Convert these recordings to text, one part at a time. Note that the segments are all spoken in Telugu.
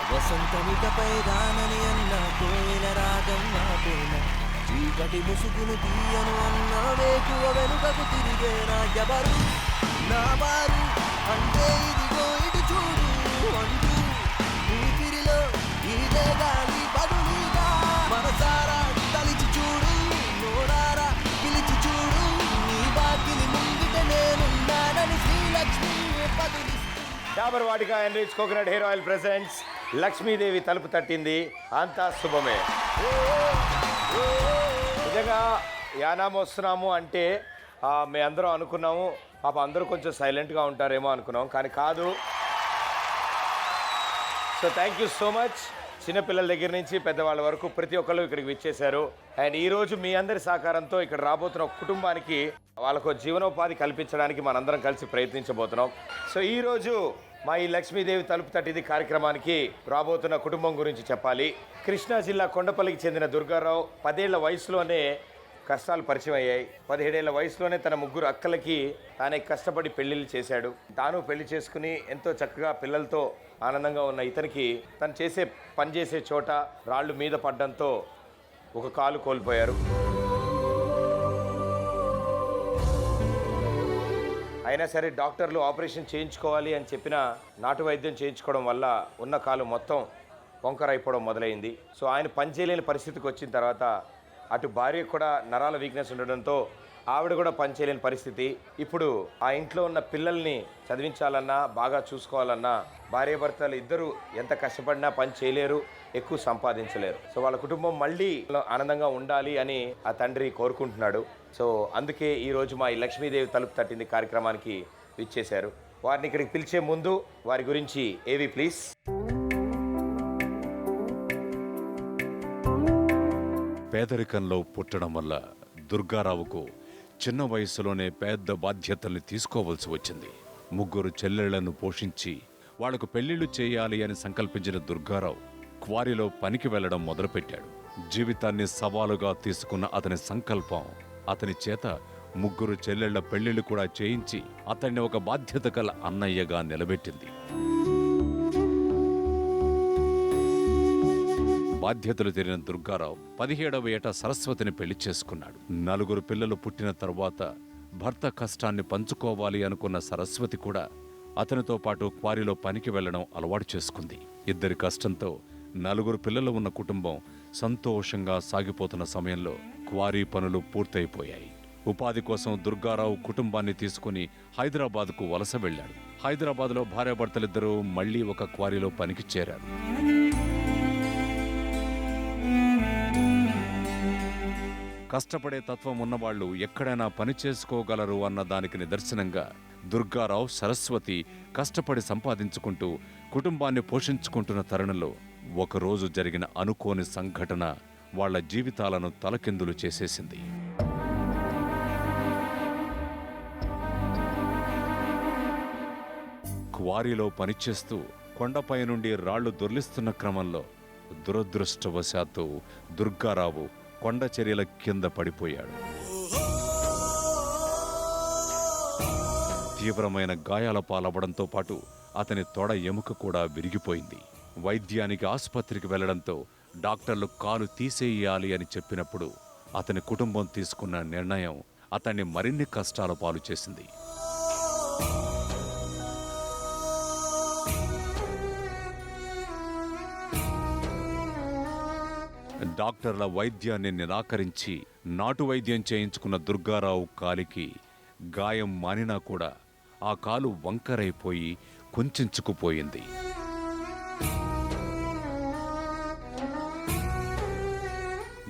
వసంతమికపై రానని అన్న కోయిల రాగం నాపేన చీకటి ముసుగును తీయను అన్న వేకువ వెనుకకు తిరిగేనా ఎవరు నా వారు అంటే ఇదిగో ఇటు చూడు అంటూ ఊపిరిలో ఇదే గాలి బదులుగా మనసారా తలిచి చూడు నోరారా పిలిచి చూడు నీ బాకిలి ముంగిట నేనున్నానని శ్రీలక్ష్మి బదులు Dabur Vatika enrich coconut hair oil presents Lakshmidevi తలుపు తట్టింది అంతా శుభమే. నిజంగా యానాం వస్తున్నాము అంటే మేము అందరం అనుకున్నాము పాప అందరూ కొంచెం సైలెంట్గా ఉంటారేమో అనుకున్నాం, కానీ కాదు. So thank you so much. చిన్నపిల్లల దగ్గర నుంచి పెద్దవాళ్ళ వరకు ప్రతి ఒక్కళ్ళు ఇక్కడికి విచ్చేశారు. అండ్ ఈరోజు మీ అందరి సహకారంతో ఇక్కడ రాబోతున్న కుటుంబానికి వాళ్ళకు జీవనోపాధి కల్పించడానికి మనందరం కలిసి ప్రయత్నించబోతున్నాం. సో ఈరోజు మా ఈ లక్ష్మీదేవి తలుపు తట్టిది కార్యక్రమానికి రాబోతున్న కుటుంబం గురించి చెప్పాలి. కృష్ణా జిల్లా కొండపల్లికి చెందిన దుర్గారావు 10 ఏళ్ల వయసులోనే కష్టాలు పరిచయం అయ్యాయి. 17 ఏళ్ల వయసులోనే తన 3 అక్కలకి తానే కష్టపడి పెళ్లిళ్ళు చేశాడు. తాను పెళ్లి చేసుకుని ఎంతో చక్కగా పిల్లలతో ఆనందంగా ఉన్న ఇతనికి తను పనిచేసే చోట రాళ్ళు మీద పడ్డంతో ఒక కాలు కోల్పోయారు. అయినా సరే డాక్టర్లు ఆపరేషన్ చేయించుకోవాలి అని చెప్పిన నాటు వైద్యం చేయించుకోవడం వల్ల ఉన్న కాలు మొత్తం వంకరైపోవడం మొదలైంది. సో ఆయన పనిచేయలేని పరిస్థితికి వచ్చిన తర్వాత అటు భార్య కూడా నరాల వీక్నెస్ ఉండడంతో ఆవిడ కూడా పనిచేయలేని పరిస్థితి. ఇప్పుడు ఆ ఇంట్లో ఉన్న పిల్లల్ని చదివించాలన్నా బాగా చూసుకోవాలన్నా భార్యాభర్తలు ఇద్దరు ఎంత కష్టపడినా పని చేయలేరు, ఎక్కువ సంపాదించలేరు. సో వాళ్ళ కుటుంబం మళ్ళీ ఆనందంగా ఉండాలి అని ఆ తండ్రి కోరుకుంటున్నాడు. సో అందుకే ఈరోజు మా ఈ లక్ష్మీదేవి తలుపు తట్టింది కార్యక్రమానికి విచ్చేశారు. వారిని ఇక్కడికి పిలిచే ముందు వారి గురించి ఏవి ప్లీజ్. పేదరికంలో పుట్టడం వల్ల దుర్గారావుకు చిన్న వయసులోనే పెద్ద బాధ్యతల్ని తీసుకోవాల్సి వచ్చింది. 3 చెల్లెళ్లను పోషించి వాళ్లకు పెళ్లిళ్లు చేయాలి అని సంకల్పించిన దుర్గారావు క్వారీలో పనికి వెళ్లడం మొదలుపెట్టాడు. జీవితాన్ని సవాలుగా తీసుకున్న అతని సంకల్పం అతని చేత 3 చెల్లెళ్ల పెళ్లిళ్లు కూడా చేయించి అతన్ని ఒక బాధ్యత గల అన్నయ్యగా నిలబెట్టింది. బాధ్యతలు తీరిన దుర్గారావు 17వ ఏట సరస్వతిని పెళ్లి చేసుకున్నాడు. 4 పిల్లలు పుట్టిన తరువాత భర్త కష్టాన్ని పంచుకోవాలి అనుకున్న సరస్వతి కూడా అతనితో పాటు క్వారీలో పనికి వెళ్లడం అలవాటు చేసుకుంది. ఇద్దరి కష్టంతో 4 పిల్లలు ఉన్న కుటుంబం సంతోషంగా సాగిపోతున్న సమయంలో క్వారీ పనులు పూర్తయిపోయాయి. ఉపాధి కోసం దుర్గారావు కుటుంబాన్ని తీసుకుని హైదరాబాద్కు వలస వెళ్లాడు. హైదరాబాద్లో భార్యాభర్తలిద్దరూ మళ్లీ ఒక క్వారీలో పనికి చేరారు. కష్టపడే తత్వం ఉన్నవాళ్లు ఎక్కడైనా పని చేసుకోగలరు అన్న దానికి నిదర్శనంగా దుర్గారావు, సరస్వతి కష్టపడి సంపాదించుకుంటూ కుటుంబాన్ని పోషించుకుంటున్న తరుణంలో ఒకరోజు జరిగిన అనుకోని సంఘటన వాళ్ల జీవితాలను తలకిందులు చేసేసింది. క్వారీలో పనిచేస్తూ కొండపై నుండి రాళ్లు దొర్లిస్తున్న క్రమంలో దురదృష్టవశాత్తు దుర్గారావు కొండ చర్యల కింద పడిపోయాడు. తీవ్రమైన గాయాల పాలవడంతో పాటు అతని తొడ ఎముక కూడా విరిగిపోయింది. వైద్యానికి ఆసుపత్రికి వెళ్లడంతో డాక్టర్లు కాలు తీసేయాలి అని చెప్పినప్పుడు అతని కుటుంబం తీసుకున్న నిర్ణయం అతన్ని మరిన్ని కష్టాల పాలు చేసింది. డాక్టర్ల వైద్యాన్ని నిరాకరించి నాటు వైద్యం చేయించుకున్న దుర్గారావు కాలికి గాయం మానినా కూడా ఆ కాలు వంకరైపోయి కుంచుకుపోయింది.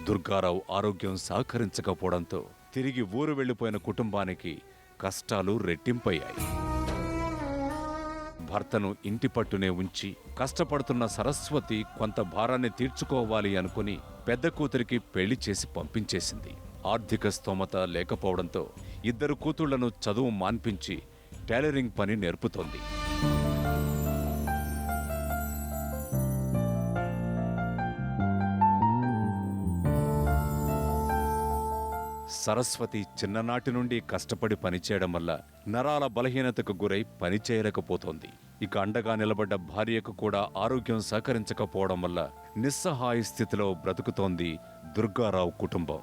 దుర్గారావు ఆరోగ్యం సహకరించకపోవడంతో తిరిగి ఊరు వెళ్లిపోయిన కుటుంబానికి కష్టాలు రెట్టింపయ్యాయి. భర్తను ఇంటి పట్టునే ఉంచి కష్టపడుతున్న సరస్వతి కొంత భారాన్ని తీర్చుకోవాలి అనుకుని పెద్ద కూతురికి పెళ్లి చేసి పంపించేసింది. ఆర్థిక స్తోమత లేకపోవడంతో 2 కూతుళ్లను చదువు మాన్పించి టైలరింగ్ పని నేర్పుతోంది. సరస్వతి చిన్ననాటి నుండి కష్టపడి పనిచేయడం వల్ల నరాల బలహీనతకు గురై పనిచేయలేకపోతోంది. ఇక అండగా నిలబడ్డ భార్యకు కూడా ఆరోగ్యం సహకరించకపోవడం వల్ల నిస్సహాయ స్థితిలో బ్రతుకుతోంది దుర్గారావు కుటుంబం.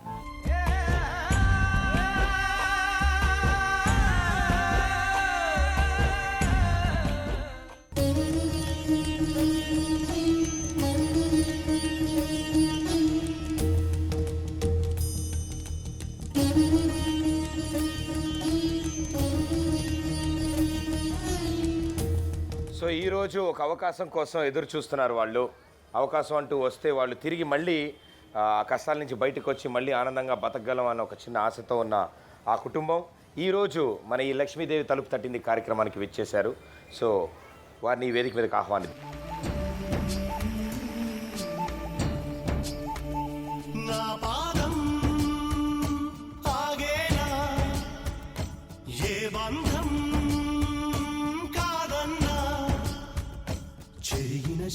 సో ఈరోజు ఒక అవకాశం కోసం ఎదురు చూస్తున్నారు వాళ్ళు. అవకాశం అంటూ వస్తే వాళ్ళు తిరిగి మళ్ళీ ఆ కష్టాల నుంచి బయటకు వచ్చి మళ్ళీ ఆనందంగా బతకగలం అన్న ఒక చిన్న ఆశతో ఉన్న ఆ కుటుంబం ఈరోజు మన ఈ లక్ష్మీదేవి తలుపు తట్టింది కార్యక్రమానికి విచ్చేశారు. సో వారిని ఈ వేదిక మీదకి ఆహ్వానిద్దాం.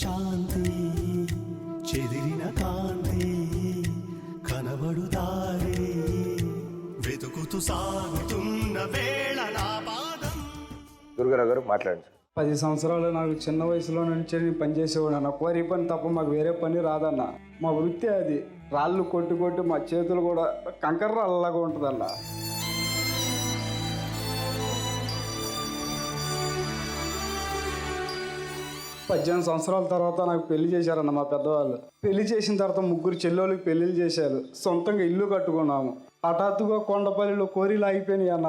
శాంతి చెదిరిన కాంతి కనబడుదారే వెతుకుతూ సాగుతున్న వేళ నా పాదం. దుర్గారావు గారు మాట్లాడండి. 10 సంవత్సరాలు నాకు చిన్న వయసులో నుంచి నేను పనిచేసేవాడు అన్న. క్వారీ పని తప్ప మాకు వేరే పని రాదన్న. మా వృత్తి అది. రాళ్ళు కొట్టి కొట్టి మా చేతులు కూడా కంకర రాళ్ళలాగా ఉంటుందన్న. పద్దెనిమిది సంవత్సరాల తర్వాత నాకు పెళ్లి చేశారన్న మా పెద్దవాళ్ళు. పెళ్లి చేసిన తర్వాత 3 చెల్లెళ్ళకి పెళ్లిళ్ళు చేశారు. సొంతంగా ఇల్లు కట్టుకున్నాము. హఠాత్తుగా కొండపల్లిలో కోరీలు ఆగిపోయినాయి అన్న.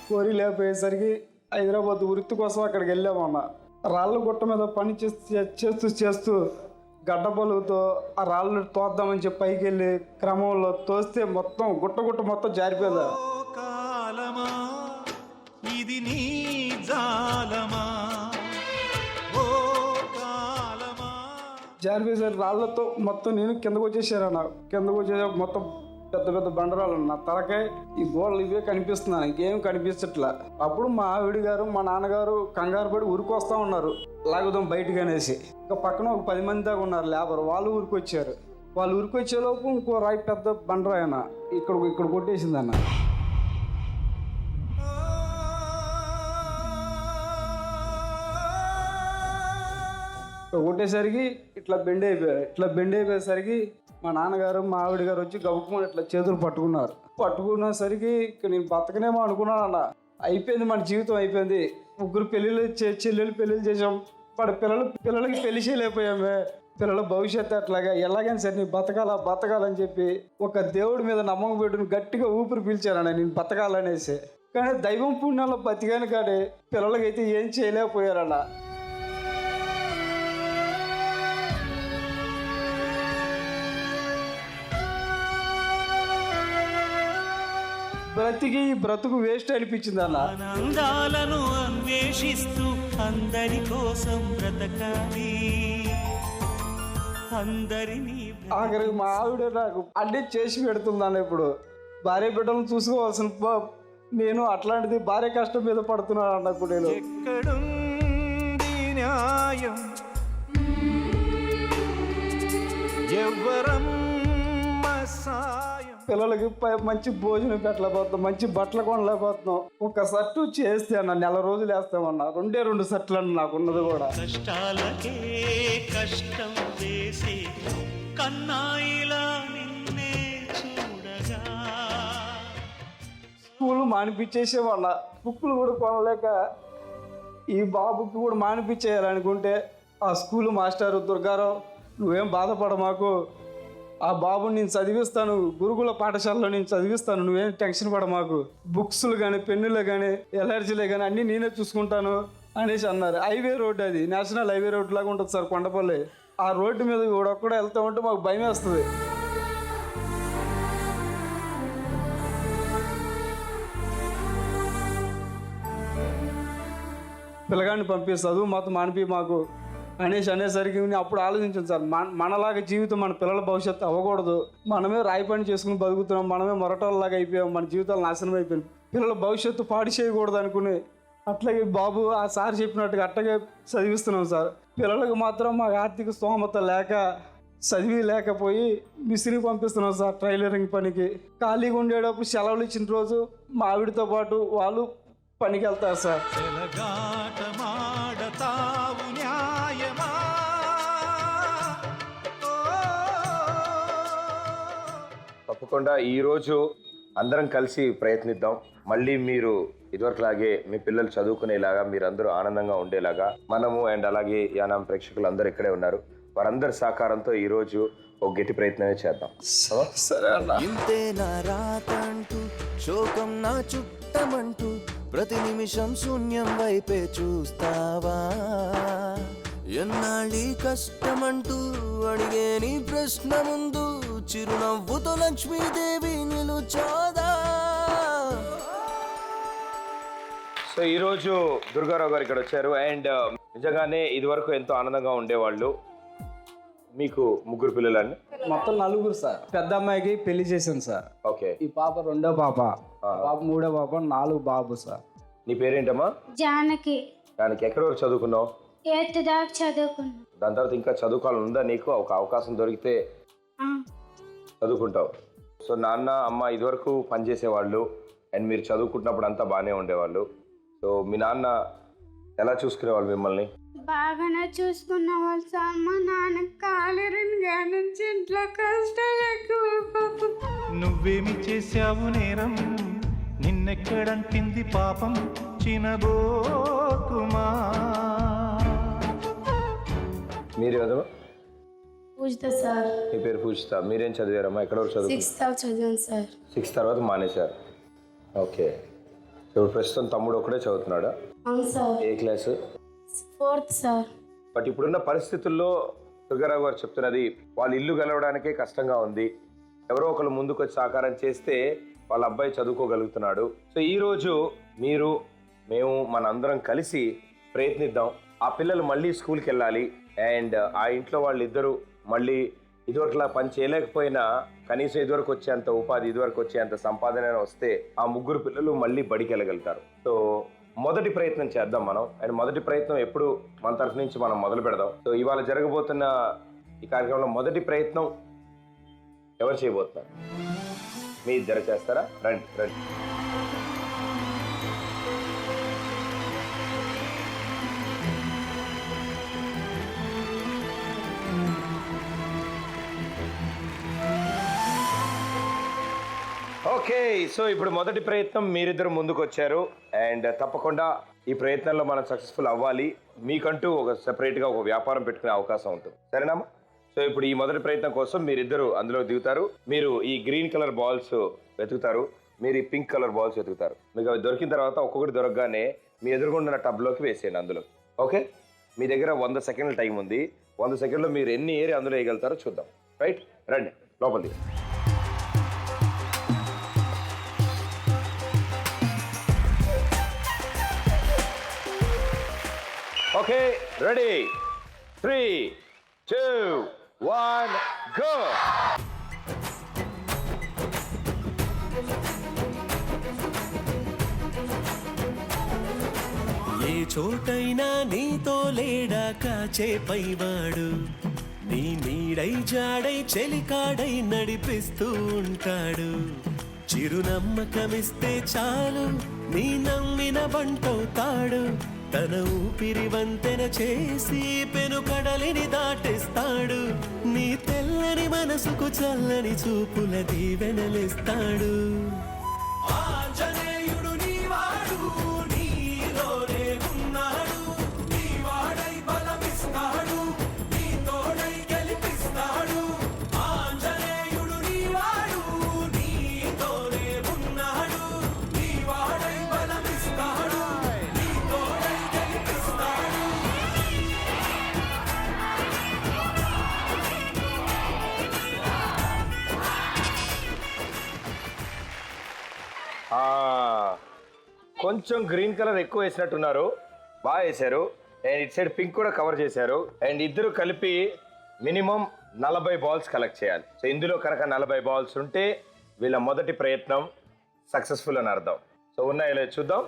కోరి లేకపోయేసరికి హైదరాబాద్ వృత్తి కోసం అక్కడికి వెళ్ళామన్న. రాళ్ళ గుట్ట మీద పని చేస్తూ గడ్డ పలుగుతో ఆ రాళ్ళు తోద్దామని చెప్పి పైకి వెళ్ళి క్రమంలో తోస్తే మొత్తం గుట్ట మొత్తం జారిపోయిందా. ఇది నీ జాలమా జారిపోయేసరి రాళ్లతో మొత్తం నేను కిందకు వచ్చేసారన్న. కిందకు వచ్చేసా మొత్తం పెద్ద పెద్ద బండరాలు నా తలకాయ ఈ గోడలు ఇవే కనిపిస్తున్నాను, ఇంకేం కనిపించట్లా. అప్పుడు మా ఆవిడ గారు మా నాన్నగారు కంగారు పడి ఉరికొస్తా ఉన్నారు లాగుదాం బయటకు అనేసి. ఇంకా పక్కన ఒక 10 మంది దాకా ఉన్నారు లేబర్, వాళ్ళు ఉరికొచ్చారు. వాళ్ళు ఉరికొచ్చేలోపు ఇంకో రాయి పెద్ద బండరాయి అన్న ఇక్కడ కొట్టేసిందన్న. కొట్టేసరికి ఇట్లా బెండ్ అయిపోయేసరికి మా నాన్నగారు మా ఆవిడ గారు వచ్చి గబుక్కుమని ఇట్లా చేతులు పట్టుకునేసరికి నేను బతకనేమో అనుకున్నాను అన్న. అయిపోయింది, మన జీవితం అయిపోయింది. 3 చెల్లెలు పెళ్ళిళ్ళు చేసాం. పిల్లలకి పెళ్లి చేయలేకపోయామే. పిల్లల భవిష్యత్తు అట్లాగా ఎలాగైనా సరే నేను బతకాలని చెప్పి ఒక దేవుడి మీద నమ్మకం పెట్టుకుని గట్టిగా ఊపిరి పీల్చానన్న నేను బతకాలనేసి. కానీ దైవం పుణ్యంలో బతికాను కానీ పిల్లలకైతే ఏం చేయలేకపోయారన్న. బ్రతుకు వేస్ట్ అనిపించింది అన్న. ఆనందాలను అన్వేషిస్తూ అందరి కోసం బ్రతకాలి, అందరినీ. ఆఖరికి మా ఆవిడ నాకు అన్నీ చేసి పెడుతుందన్న. ఇప్పుడు భార్య బిడ్డలను చూసుకోవాల్సిన నేను అట్లాంటిది భార్య కష్టం మీద పడుతున్నాను అన్నప్పుడు నేను ఎక్కడుంది న్యాయం, ఎవ్వరం పిల్లలకి మంచి భోజనం పెట్టలేకపోతున్నాం, మంచి బట్టలు కొనలేకపోతున్నాం. ఒక షర్టు చేస్తే అన్న 4 రోజులు వేస్తామన్నా. 2 షర్ట్లు అన్న నాకున్నది కూడా. కష్టాలకే కష్టం వేసి కన్నాయిలా నిన్నే చూడగా స్కూల్ మానిపించేసేవాళ్ళ. బుక్కులు కూడా కొనలేక ఈ బాబుకి కూడా మానిపించేయాలనుకుంటే ఆ స్కూల్ మాస్టారు దుర్గారావు నువ్వేం బాధపడ మాకు, ఆ బాబుని నేను చదివిస్తాను, గురుకుల పాఠశాలలో నేను చదివిస్తాను, నువ్వేం టెన్షన్ పడ మాకు, బుక్స్లు కానీ పెన్నులు కానీ ఎలర్జీలే కానీ అన్నీ నేనే చూసుకుంటాను అనేసి అన్నారు. హైవే రోడ్డు అది, నేషనల్ హైవే రోడ్డు లాగా ఉంటుంది సార్ కొండపల్లి. ఆ రోడ్డు మీద ఒక్కడే వెళ్తా ఉంటే మాకు భయం వేస్తుంది. పిల్లగాడిని పంపి చదువు మాత్రం మానిపి మాకు అనేసరికి అప్పుడు ఆలోచించాను సార్. మనలాగా జీవితం మన పిల్లల భవిష్యత్తు అవ్వకూడదు. మనమే రాయి పని చేసుకుని బతుకుతున్నాం, మనమే మొరటోళ్ళలాగా అయిపోయాం, మన జీవితాలు నాశనం అయిపోయాం. పిల్లల భవిష్యత్తు పాడు చేయకూడదు అనుకుని అట్లాగే బాబు ఆ సార్ చెప్పినట్టుగా అట్లాగే చదివిస్తున్నాం సార్. పిల్లలకు మాత్రం మాకు ఆర్థిక స్తోమత లేక చదివి లేకపోయి మిస్త్రీ పంపిస్తున్నాం సార్ టైలరింగ్ పనికి. ఖాళీగా ఉండేటప్పుడు సెలవులు ఇచ్చిన రోజు మా ఆవిడతో పాటు వాళ్ళు పనికి వెళ్తారు సార్. చెలగాటమాడతావు న్యాయమా తప్పకుండా ఈరోజు అందరం కలిసి ప్రయత్నిద్దాం. మళ్ళీ మీరు ఇదివరకులాగే మీ పిల్లలు చదువుకునేలాగా, మీరందరూ ఆనందంగా ఉండేలాగా మనము అండ్ అలాగే యానాం ప్రేక్షకులు అందరూ ఇక్కడే ఉన్నారు, వారందరి సహకారంతో ఈరోజు ఒక గట్టి ప్రయత్నమే చేద్దాం. సరే అన్న. ఇంతే నా రాత అంటూ శోకం నా చుట్టమంటూ ప్రతి నిమిషం శూన్యం వైపే చూస్తావా? ఎన్నాళ్ళీ కష్టమంటూ అడిగే నీ ప్రశ్న ముందు చిరునవ్వుతో లక్ష్మీదేవి నిలుచోదా? సో ఈరోజు దుర్గారావు గారు ఇక్కడ వచ్చారు అండ్ నిజంగానే ఇదివరకు ఎంతో ఆనందంగా ఉండేవాళ్ళు. మీకు ముగ్గురు పిల్లలండి? మొత్తం 4 సార్. పెద్ద అమ్మాయికి పెళ్లి చేశాను సార్. ఓకే. ఈ పాప 2వ పాప, పాప 3వ పాప, 4 బాబు సార్. నీ పేరేంటమ్మా? జానకి. దానికి ఎక్కడి వరకు చదువుకున్నావు? 8th దాకా చదువుకున్నా. దాని తర్వాత ఇంకా చదువుకోవాలని ఉందా నీకు? ఒక అవకాశం దొరికితే చదువుకుంటావు. సో నాన్న అమ్మ ఇదివరకు పనిచేసేవాళ్ళు అండ్ మీరు చదువుకుంటున్నప్పుడు అంతా బాగానే ఉండేవాళ్ళు. సో మీ నాన్న ఎలా చూసుకునేవాళ్ళు మిమ్మల్ని? బాగానే చూసుకున్న వాళ్ళు సార్. మా నాన్న కాలేరని నుంచి ఇంట్లో కష్టాలు ఎక్కువైపోతుంది. నువ్వేమి చేశావు నేరం, నిన్నెక్కడంటింది పాపం చినబోకుమా. మీరు కదమ్మా? పూజిత సార్. మీ పేరు పూజిత. మీరేం చదివారమ్మా? ఎక్కడ వరకు చదువు? 6th దాకా చదివాను సార్. 6th తర్వాత మానేశారు. ఓకే. ఇప్పుడు ప్రస్తుతం తమ్ముడు ఒకడే చదువుతున్నాడా? అవును sir. A class? 4th sir. But ఇప్పుడున్న పరిస్థితుల్లో దుర్గారావు గారు చెప్తున్నది వాళ్ళ ఇల్లు గెలవడానికే కష్టంగా ఉంది. ఎవరో ఒకరు ముందుకు వచ్చి సహకారం చేస్తే వాళ్ళ అబ్బాయి చదువుకోగలుగుతున్నాడు. సో ఈరోజు మీరు మేము మనందరం కలిసి ప్రయత్నిద్దాం. ఆ పిల్లలు మళ్ళీ స్కూల్కి వెళ్ళాలి అండ్ ఆ ఇంట్లో వాళ్ళిద్దరూ మళ్ళీ ఇదివరకులా పని చేయలేకపోయినా కనీసం ఇదివరకు వచ్చేంత ఉపాధి, ఇదివరకు వచ్చేంత సంపాదన వస్తే ఆ ముగ్గురు పిల్లలు మళ్ళీ బడికి వెళ్ళగలుగుతారు. సో మొదటి ప్రయత్నం చేద్దాం మనం. అండ్ మొదటి ప్రయత్నం ఎప్పుడు మన తరఫు నుంచి మనం మొదలు పెడదాం. సో ఇవాళ జరగబోతున్న ఈ కార్యక్రమంలో మొదటి ప్రయత్నం ఎవరు చేయబోతున్నారు? మీ ఇద్దరు చేస్తారా? రండి రండి. ఓకే. సో ఇప్పుడు మొదటి ప్రయత్నం మీరిద్దరు ముందుకు వచ్చారు అండ్ తప్పకుండా ఈ ప్రయత్నంలో మనం సక్సెస్ఫుల్ అవ్వాలి. మీకంటూ ఒక సెపరేట్గా ఒక వ్యాపారం పెట్టుకునే అవకాశం ఉంటుంది. సరేనా? సో ఇప్పుడు ఈ మొదటి ప్రయత్నం కోసం మీరిద్దరు అందులో దిగుతారు. మీరు ఈ గ్రీన్ కలర్ బాల్స్ వెతుకుతారు, మీరు ఈ పింక్ కలర్ బాల్స్ వెతుకుతారు. మీకు అవి దొరికిన తర్వాత ఒక్కొక్కటి దొరకగానే మీ ఎదురుగుండా టబ్లోకి వేసేయండి అందులో. ఓకే. మీ దగ్గర 100 సెకండ్ల టైం ఉంది. 100 సెకండ్లో మీరు ఎన్ని ఏరి అందులో వేయగలుగుతారో చూద్దాం. రైట్? రండి లోపలికి. Okay, ready? 3, 2, 1, గో! ఏ చోటైనా నీతో లేడా కాచే పైవాడు, నీ నీడై జాడై చెలికాడై నడిపిస్తూ ఉంటాడు. చిరునమ్మకమిస్తే చాలు నీ నమ్మిన బంటవుతాడు. తన ఊపిరి వంతెన చేసి పెను కడలిని దాటిస్తాడు. నీ తెల్లని మనసుకు చల్లని చూపుల దీవెనలిస్తాడు. ఆంజనేయుడు నీవాడు, నీలోనే ఉన్నాడు. నీవాడై బలమిస్తాడు, నీ తోడై గెలిపిస్తాడు. ఆంజనేయుడు నీవాడు, నీతోనే ఉన్నాడు. నీవాడై బలమిస్తాడు, నీ తోడై గెలిపిస్తాడు. కొంచెం గ్రీన్ కలర్ ఎక్కువ వేసినట్టున్నారు. బాగా వేశారు. అండ్ ఇటు సైడ్ పింక్ కూడా కవర్ చేశారు. అండ్ ఇద్దరు కలిపి మినిమం 40 బాల్స్ కలెక్ట్ చేయాలి. సో ఇందులో కనుక 40 బాల్స్ ఉంటే వీళ్ళ మొదటి ప్రయత్నం సక్సెస్ఫుల్ అని అర్థం. సో ఉన్నాయో లేదో చూద్దాం.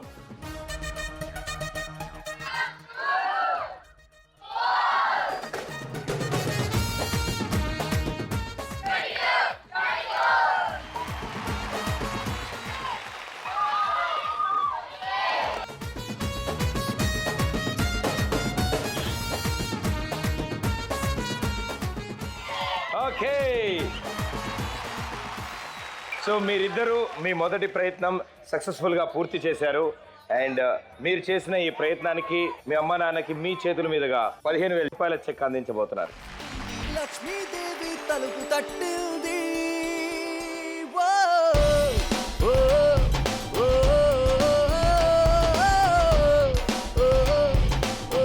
ఓకే, సో మీరిద్దరూ మీ మొదటి ప్రయత్నం సక్సెస్ఫుల్గా పూర్తి చేశారు. అండ్ మీరు చేసిన ఈ ప్రయత్నానికి మీ అమ్మ నాన్నకి మీ చేతుల మీదుగా 15,000 రూపాయల చెక్ అందించబోతున్నారు. లక్ష్మీదేవి తలుపు తట్టింది. ఓ, ఓ, ఓ, ఓ, ఓ, ఓ, ఓ.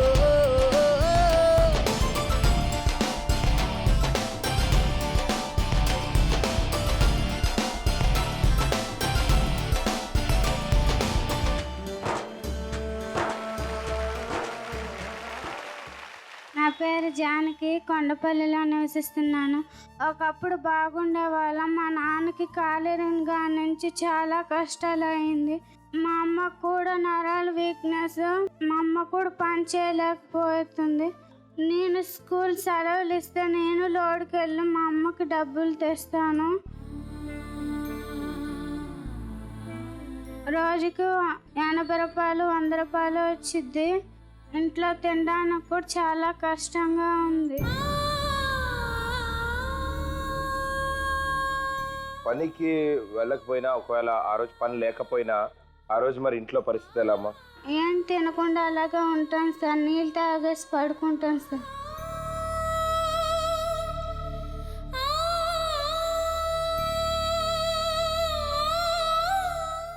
నా పేరు జానకి, కొండపల్లిలో నివసిస్తున్నాను. ఒకప్పుడు బాగుండే వాళ్ళం. మా నాన్నకి కాలిరంగా నుంచి చాలా కష్టాలు అయింది. మా అమ్మ కూడా నరాల వీక్నెస్. మా అమ్మ కూడా పని చేయలేకపోతుంది. నేను స్కూల్ సెలవులు ఇస్తే నేను లోడ్కి వెళ్ళి మా అమ్మకి డబ్బులు తెస్తాను. రోజుకు 80 రూపాయలు 100 రూపాయలు వచ్చింది. ఇంట్లో తినడానికి కూడా చాలా కష్టంగా ఉంది. పనికి వెళ్ళకపోయినా, ఒకవేళ ఆ రోజు పని లేకపోయినా, ఆ రోజు మరి ఇంట్లో పరిస్థితి ఎలా అమ్మా? ఏం తినకుండా అలాగే ఉంటాను సార్. నీళ్ళు తాగేసి పడుకుంటాను సార్.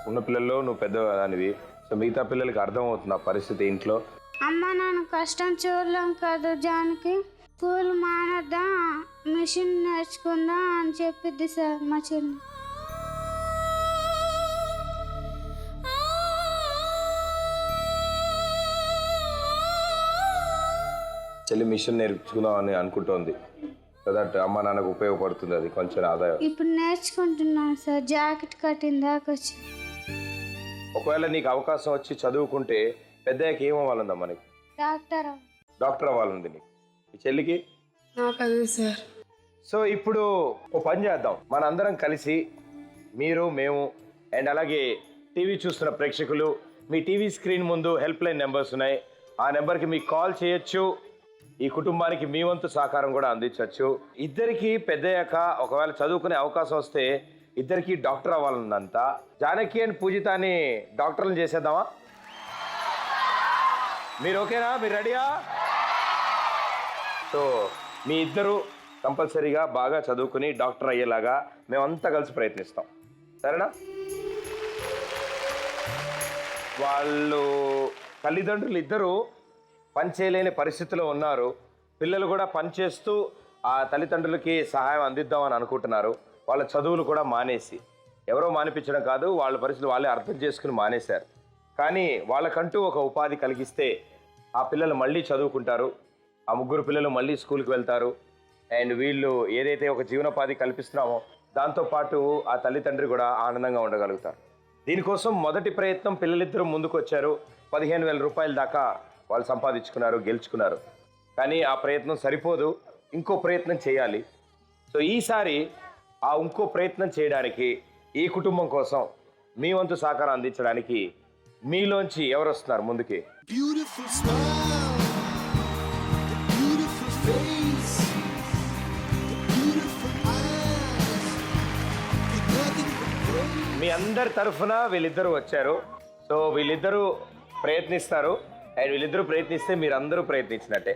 ఉన్న పిల్లల్లో నువ్వు పెద్దదానివి, సో మిగతా పిల్లలకి అర్థం అవుతుంది ఆ పరిస్థితి ఇంట్లో. అమ్మ నాన్న కష్టం చూడలేం కదా జానకి. స్కూల్ మానేద్దా, మిషన్ నేర్చుకుందా అని చెప్పిద్ది సార్ మా చెల్లి. చెల్లి మిషన్ నేర్చుకుందాం అని అనుకుంటోంది. సో దట్ అమ్మ నాన్నకు ఉపయోగపడుతుంది, అది కొంచెం ఆదాయం. ఇప్పుడు నేర్చుకుంటున్నాను సార్. జాకెట్ కట్టింగ్ దాకా వచ్చి. ఒకవేళ నీకు అవకాశం వచ్చి చదువుకుంటే పెద్దయ్యకి ఏం అవ్వాలందమ్మా నీకు? డాక్టర్ అవ్వాలంది నీకు. ఈ చెల్లికి నాకు అదే సార్. సో ఇప్పుడు ఓ పని చేద్దాం, మనందరం కలిసి, మీరు, మేము అండ్ అలాగే టీవీ చూస్తున్న ప్రేక్షకులు, మీ టీవీ స్క్రీన్ ముందు హెల్ప్ లైన్ నెంబర్స్ ఉన్నాయి. ఆ నెంబర్కి మీకు కాల్ చేయొచ్చు. ఈ కుటుంబానికి మీ వంతు సహకారం కూడా అందించవచ్చు. ఇద్దరికి పెద్దయ్యాక ఒకవేళ చదువుకునే అవకాశం వస్తే ఇద్దరికి డాక్టర్ అవ్వాలన్నంత. జానకి అండ్ పూజితాని డాక్టర్లను చేసేద్దామా? మీరు ఓకేనా? మీరు రెడీయా? సో మీ ఇద్దరు కంపల్సరీగా బాగా చదువుకుని డాక్టర్ అయ్యేలాగా మేమంతా కలిసి ప్రయత్నిస్తాం, సరేనా? వాళ్ళు తల్లిదండ్రులు ఇద్దరూ పని చేయలేని పరిస్థితిలో ఉన్నారు. పిల్లలు కూడా పనిచేస్తూ ఆ తల్లిదండ్రులకి సహాయం అందిద్దామని అనుకుంటున్నారు. వాళ్ళ చదువులు కూడా మానేసి, ఎవరో మానిపించడం కాదు, వాళ్ళ పరిస్థితులు వాళ్ళే అర్థం చేసుకుని మానేశారు. కానీ వాళ్ళకంటూ ఒక ఉపాధి కలిగిస్తే ఆ పిల్లలు మళ్ళీ చదువుకుంటారు. ఆ ముగ్గురు పిల్లలు మళ్ళీ స్కూల్కి వెళ్తారు. అండ్ వీళ్ళు ఏదైతే ఒక జీవనోపాధి కల్పిస్తున్నామో దాంతోపాటు ఆ తల్లిదండ్రి కూడా ఆనందంగా ఉండగలుగుతారు. దీనికోసం మొదటి ప్రయత్నం పిల్లలిద్దరూ ముందుకు వచ్చారు. 15,000 రూపాయల దాకా వాళ్ళు సంపాదించుకున్నారు, గెలుచుకున్నారు. కానీ ఆ ప్రయత్నం సరిపోదు, ఇంకో ప్రయత్నం చేయాలి. సో ఈసారి ఆ ఇంకో ప్రయత్నం చేయడానికి, ఈ కుటుంబం కోసం మీ వంతు సహకారం అందించడానికి మీలోంచి ఎవరు వస్తున్నారు ముందుకి? Beautiful smile, the beautiful face, the beautiful eyes, with nothing but praise. మీ అందరి తరఫున వీళ్ళిద్దరూ వచ్చారు. సో వీళ్ళిద్దరూ ప్రయత్నిస్తారు. అండ్ వీళ్ళిద్దరూ ప్రయత్నిస్తే మీరందరూ ప్రయత్నించినట్టే.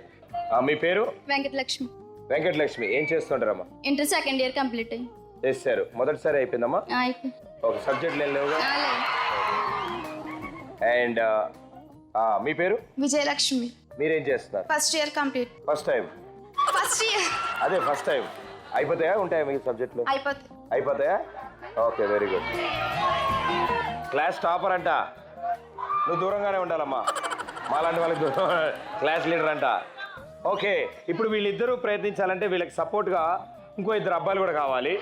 మీ పేరు? వెంకటలక్ష్మి. వెంకటలక్ష్మి. ఏం చేస్తుంటారమ్మా? ఇంటర్ సెకండ్ ఇయర్ కంప్లీట్ అయ్యి. చేశారు. మొదటిసారి అయిపోయిందమ్మా? ఒక సబ్జెక్ట్ లేవుగా. అండ్ మీ పేరు? విజయలక్ష్మి. మీరేం చేస్తున్నారు? First year complete. First time? First year. అదే ఫస్ట్ టైం. అయిపోతాయా, ఉంటాయా మీ సబ్జెక్టులు? అయిపోతాయా? Okay, very good. Class topper అంట. నువ్వు దూరంగానే ఉండాలమ్మా, మాలాంటి వాళ్ళకి దూరం. క్లాస్ లీడర్ అంట. ఓకే, ఇప్పుడు వీళ్ళిద్దరూ ప్రయత్నించాలంటే వీళ్ళకి సపోర్ట్గా ఇంకో 2 అబ్బాయిలు కూడా కావాలి.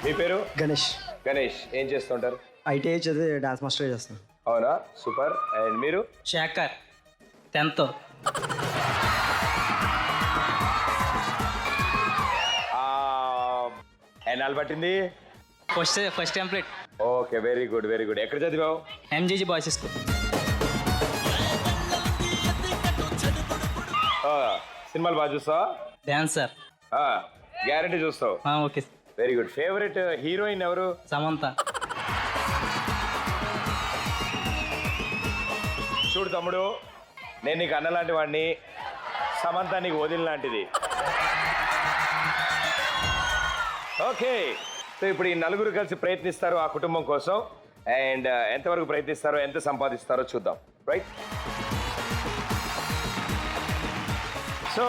మీ పేరు? గణేష్. గణేష్. ఏం చేస్తుంటారు? ఐటీఐ చదివి డాన్స్ మాస్టర్ చేస్తాను. అవునా, సూపర్. అండ్ మీరు? శేఖర్, 10th. ఎన్నాళ్ళు పట్టింది? First complete. Okay, very good very good. ఎక్కడ చదివావు? MGG boys school. సినిమాలు బాగా చూస్తావా? Dance sir. గ్యారంటీ చూస్తావు. Okay sir. Very good. Favourite heroine ఎవరు? సమంత. చూడు తమ్ముడు, నేను నీకు అన్న లాంటి వాడిని, సమంత నీకు వదిలి లాంటిది. ఓకే, సో ఇప్పుడు ఈ నలుగురు కలిసి ప్రయత్నిస్తారు ఆ కుటుంబం కోసం. అండ్ ఎంతవరకు ప్రయత్నిస్తారో, ఎంత సంపాదిస్తారో చూద్దాం. రైట్? సో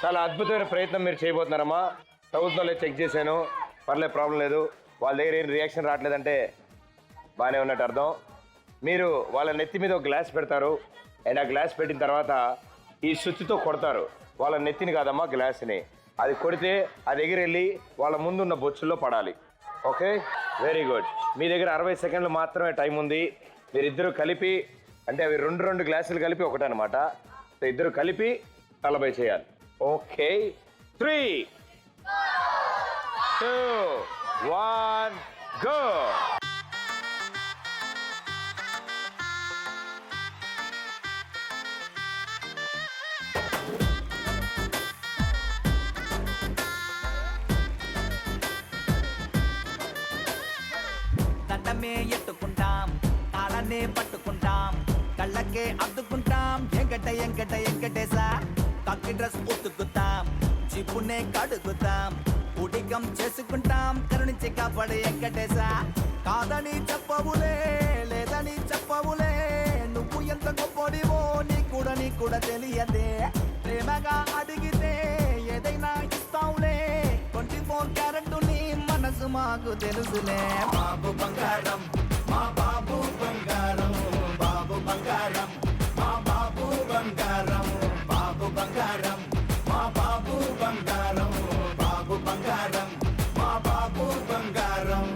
చాలా అద్భుతమైన ప్రయత్నం మీరు చేయబోతున్నారమ్మా. ప్రభుత్వంలో చెక్ చేశాను, పర్లేదు, ప్రాబ్లం లేదు. వాళ్ళ దగ్గర ఏం రియాక్షన్ రావట్లేదంటే బాగానే ఉన్నట్టు అర్థం. మీరు వాళ్ళ నెత్తి మీద ఒక గ్లాస్ పెడతారు. అండ్ ఆ గ్లాస్ పెట్టిన తర్వాత ఈ సుత్తితో కొడతారు. వాళ్ళ నెత్తిని కాదమ్మా, గ్లాస్ని. అది కొడితే అది ఎగిరెళ్ళి వాళ్ళ ముందున్న బొచ్చుల్లో పడాలి. Okay, very good. మీ దగ్గర 60 సెకండ్లు మాత్రమే టైం ఉంది. మీరిద్దరూ కలిపి, అంటే అవి రెండు గ్లాసులు కలిపి ఒకటనమాట. సో ఇద్దరు కలిపి 40 చేయాలి. Okay, 3, 2, 1, go. దండమే ఎత్తుకుంటాం, తాళనే పట్టుకుంటాం, కళ్ళకే అద్దుకుంటాం. ఎంకటేసా కక్కి డ్రెస్ ఉతుకుతాం, జిప్పునే కడుగుతాం, ఉడికం చేసుకుంటాం. కరుణించి కాపాడే వెంకటేసా. కాదని చెప్పవులే, లేదని చెప్పవులే, నువ్వు ఎంత గొప్పడివో నీ కూడా తెలియదే. ప్రేమగా అడిగితే ఏదైనా ఇస్తావులే, 24 క్యారెట్ నీ మనసు మాకు తెలుసులే. బాబు బంగారం, మా బాబు బంగారం, బాబు బంగారం, మా బాబు బంగారం, బాబు బంగారం, మా బాబు బంగారం, బాబు బంగారం, మా బాబు బంగారం.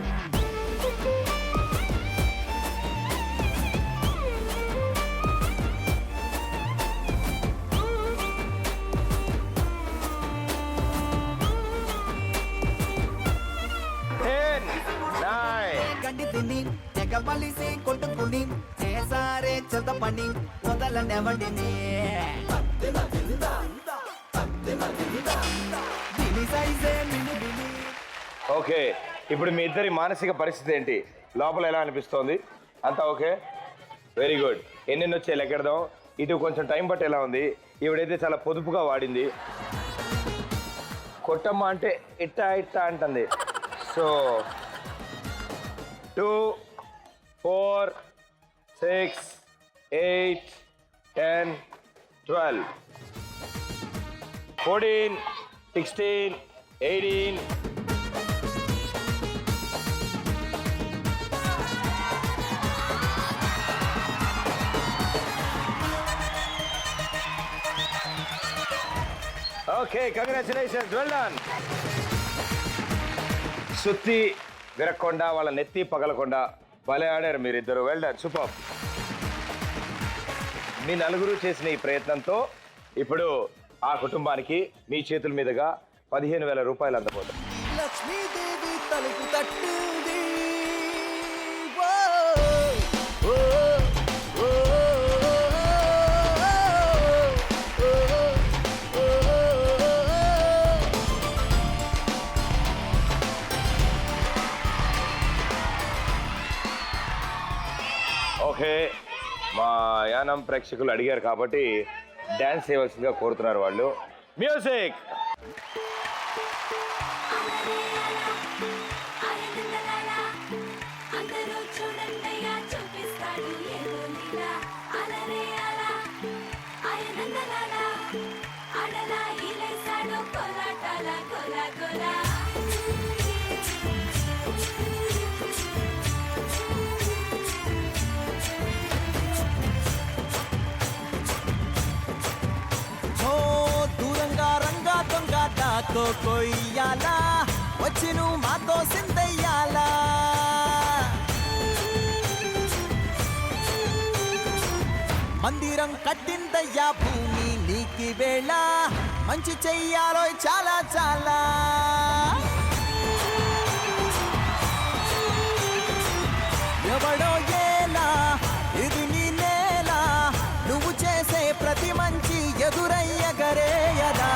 గడ్డి తిని తెగబలిసి కొట్టుకుని చేసారే చెత్త పని వదలనెవడిని. ఓకే, ఇప్పుడు మీ ఇద్దరి మానసిక పరిస్థితి ఏంటి? లోపల ఎలా అనిపిస్తోంది? అంతా ఓకే, వెరీ గుడ్. ఎన్నెన్ని వచ్చాయి లెక్కెడదాం. ఇటు కొంచెం టైం బట్టి ఎలా ఉంది? ఈవిడైతే చాలా పొదుపుగా వాడింది. కొట్టమ్మ అంటే ఇట్టా అంటుంది. So 2, 4, 6, 8, 10, 12, 14, 16, 18. Okay, congratulations, well done. సుత్తి విరక్కుండా, వాళ్ళ నెత్తి పగలకుండా భలే ఆడారు మీరిద్దరు. Well done, super. మీ నలుగురు చేసిన ఈ ప్రయత్నంతో ఇప్పుడు ఆ కుటుంబానికి మీ చేతుల మీదుగా 15,000 రూపాయలు అందబోతుంది. లక్ష్మీదేవి తలుపు తట్టింది. ఓకే, మా యానం ప్రేక్షకులు అడిగారు కాబట్టి డ్యాన్స్ చేయవలసిందిగా కోరుతున్నారు వాళ్ళు. మ్యూజిక్. నాతో కొయ్యాలా, వచ్చి నువ్వు మాతో సిందయ్యాలా. మందిరం కట్టిందయ్యా భూమి నీకి వేళ, మంచి చెయ్యాలో చాలా చాలా. ఎవడో ఏలా ఇది నీ నేల నువ్వు చేసే ప్రతి మంచి ఎదురయ్యగరేయదా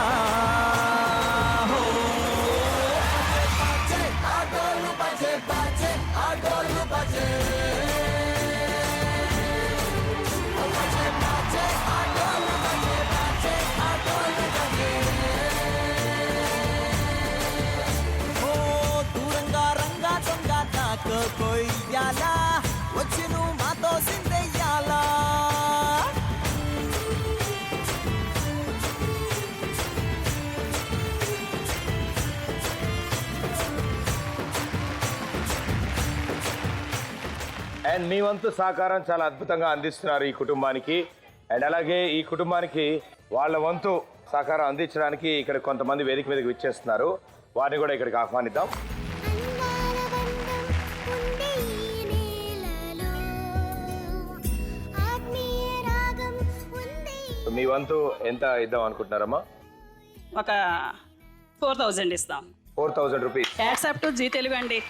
దూరంగా రంగా దొంగ నాకు కొయ్యాలా వచ్చి నువ్వు మాతో సిందెయ్యాలా అండ్ మీ వంతు సహకారం చాలా అద్భుతంగా అందిస్తున్నారు ఈ కుటుంబానికి. అండ్ అలాగే ఈ కుటుంబానికి వాళ్ళ వంతు సహకారం అందించడానికి ఇక్కడ కొంతమంది వేదిక మీదకి విచ్చేస్తున్నారు. వారిని కూడా ఇక్కడికి ఆహ్వానిద్దాం. మీ వంతు ఎంత ఇద్దాం అనుకుంటున్నారమ్మా? ఒక 4000 ఇస్తాం. 4000 రూపీస్. యాక్సెప్ట్ జీ తెలుగు అండి.